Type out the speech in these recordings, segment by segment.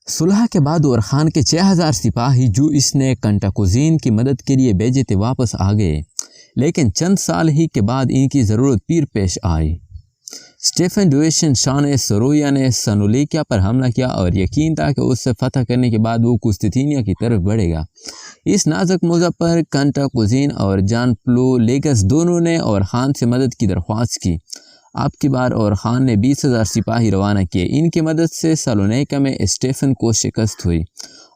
صلح کے بعد اور خان کے 6000 سپاہی جو اس نے کنٹاکوزین کی مدد کے لیے بھیجے تھے واپس آ گئے، لیکن چند سال ہی کے بعد ان کی ضرورت پھر پیش آئی۔ اسٹیفن ڈویشن شاہ نے سرویا نے سنولیکیا پر حملہ کیا اور یقین تھا کہ اس سے فتح کرنے کے بعد وہ قسطنطنیہ کی طرف بڑھے گا۔ اس نازک موضوع پر کنٹاکوزین اور جان پلولیگس دونوں نے اور خان سے مدد کی درخواست کی۔ اب کی بار اور خان نے 20,000 سپاہی روانہ کیے۔ ان کی مدد سے سالونیکا میں اسٹیفن کو شکست ہوئی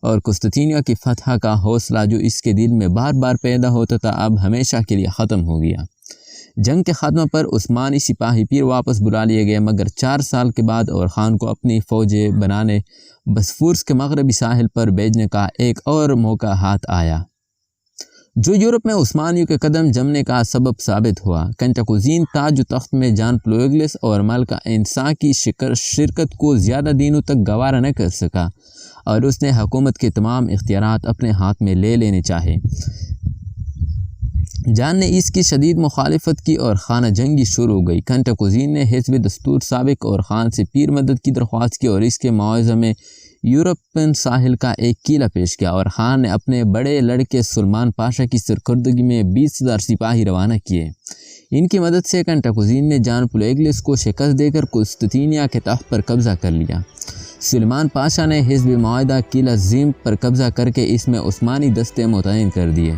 اور قسطنطنیہ کی فتح کا حوصلہ جو اس کے دل میں بار بار پیدا ہوتا تھا اب ہمیشہ کے لیے ختم ہو گیا۔ جنگ کے خاتمہ پر عثمانی سپاہی پھر واپس بلا لیے گئے، مگر 4 سال کے بعد اور خان کو اپنی فوجیں بنانے بسفورس کے مغربی ساحل پر بھیجنے کا ایک اور موقع ہاتھ آیا، جو یورپ میں عثمانیوں کے قدم جمنے کا سبب ثابت ہوا۔ کنٹاکوزین تاج و تخت میں جان پلویگلس اور ملکہ انسا کی شرکت کو زیادہ دنوں تک گوارا نہ کر سکا اور اس نے حکومت کے تمام اختیارات اپنے ہاتھ میں لے لینے چاہے۔ جان نے اس کی شدید مخالفت کی اور خانہ جنگی شروع ہو گئی۔ کنٹاکوزین نے حزب دستور سابق اور خان سے پیر مدد کی درخواست کی اور اس کے معاوضہ میں یورپین ساحل کا ایک قلعہ پیش کیا، اور خان نے اپنے بڑے لڑکے سلمان پاشا کی سرکردگی میں 20,000 سپاہی روانہ کیے۔ ان کی مدد سے کنٹاکوزین نے جان پلویگلس کو شکست دے کر قسطنطنیہ کے تخت پر قبضہ کر لیا۔ سلمان پاشا نے حزب معاہدہ قلعہ زیم پر قبضہ کر کے اس میں عثمانی دستے متعین کر دیے۔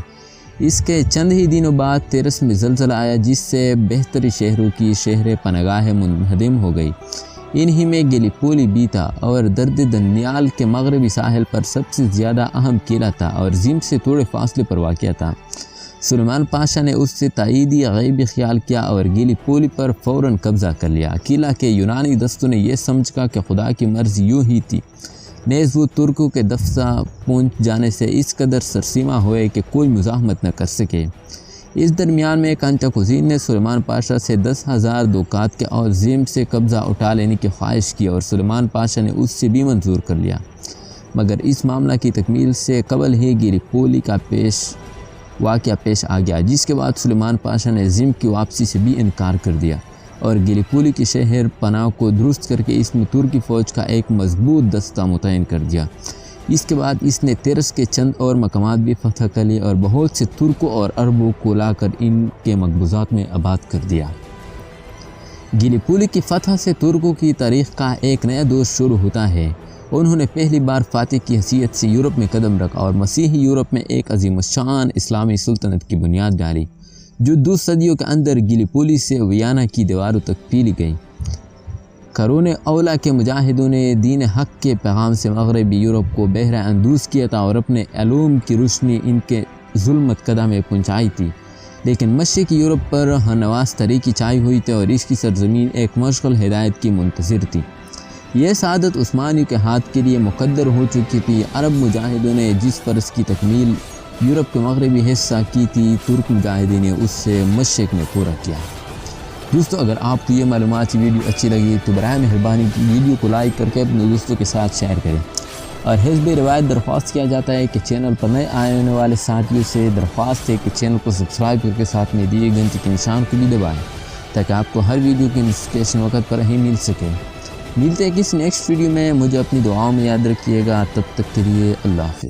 اس کے چند ہی دنوں بعد تیرس میں زلزلہ آیا جس سے بہتری شہروں کی شہر پناگاہیں منہدم ہو گئی۔ انہی میں گیلیپولی بھی تھا اور درد دنیال کے مغربی ساحل پر سب سے زیادہ اہم قلعہ تھا اور زیم سے تھوڑے فاصلے پر واقع تھا۔ سلمان پاشا نے اس سے تائیدی غیبی خیال کیا اور گیلیپولی پر فوراً قبضہ کر لیا۔ قلعہ کے یونانی دستوں نے یہ سمجھا کہ خدا کی مرضی یوں ہی تھی، نیز وہ ترکوں کے دفعہ پہنچ جانے سے اس قدر سرسیمہ ہوئے کہ کوئی مزاحمت نہ کر سکے۔ اس درمیان میں کنٹاکوزین نے سلیمان پاشا سے 10,000 دوکات کے اور زیم سے قبضہ اٹھا لینے کی خواہش کی اور سلیمان پاشا نے اس سے بھی منظور کر لیا، مگر اس معاملہ کی تکمیل سے قبل ہی گیلیپولی کا واقعہ پیش آ گیا، جس کے بعد سلیمان پاشا نے زیم کی واپسی سے بھی انکار کر دیا اور گیلیپولی کی شہر پناہ کو درست کر کے اس میں ترکی فوج کا ایک مضبوط دستہ متعین کر دیا۔ اس کے بعد اس نے تیرس کے چند اور مقامات بھی فتح کر لیے اور بہت سے ترکوں اور عربوں کو لا کر ان کے مقبوضات میں آباد کر دیا۔ گیلیپولی کی فتح سے ترکوں کی تاریخ کا ایک نیا دور شروع ہوتا ہے۔ انہوں نے پہلی بار فاتح کی حیثیت سے یورپ میں قدم رکھا اور مسیحی یورپ میں ایک عظیم الشان اسلامی سلطنت کی بنیاد ڈالی، جو 2 صدیوں کے اندر گیلیپولی سے ویانا کی دیواروں تک پھیل گئی۔ قرون اولا کے مجاہدوں نے دین حق کے پیغام سے مغربی یورپ کو بحر اندوز کیا تھا اور اپنے علوم کی روشنی ان کے ظلمت قدہ میں پہنچائی تھی، لیکن مشرقی یورپ پر نواز طریقی چھائی ہوئی تھی اور اس کی سرزمین ایک مشغل ہدایت کی منتظر تھی۔ یہ سعادت عثمانیوں کے ہاتھ کے لیے مقدر ہو چکی تھی۔ عرب مجاہدوں نے جس فرض کی تکمیل یورپ کے مغربی حصہ کی تھی، ترک مجاہدین نے اس سے مشرق میں پورا کیا۔ دوستو، اگر آپ کو یہ معلوماتی ویڈیو اچھی لگی تو برائے مہربانی ویڈیو کو لائک کر کے اپنے دوستوں کے ساتھ شیئر کریں، اور حزب روایت درخواست کیا جاتا ہے کہ چینل پر نئے آنے والے ساتھیوں سے درخواست ہے کہ چینل کو سبسکرائب کر کے ساتھ میں دیے گھنٹی کے نشان کو بھی دبائیں تاکہ آپ کو ہر ویڈیو کی نوٹیفیکیشن وقت پر ہی مل سکے۔ ملتے ہیں کسی نیکسٹ ویڈیو میں، مجھے اپنی دعاؤں میں یاد رکھیے گا، تب تک کے لیے اللہ حافظ۔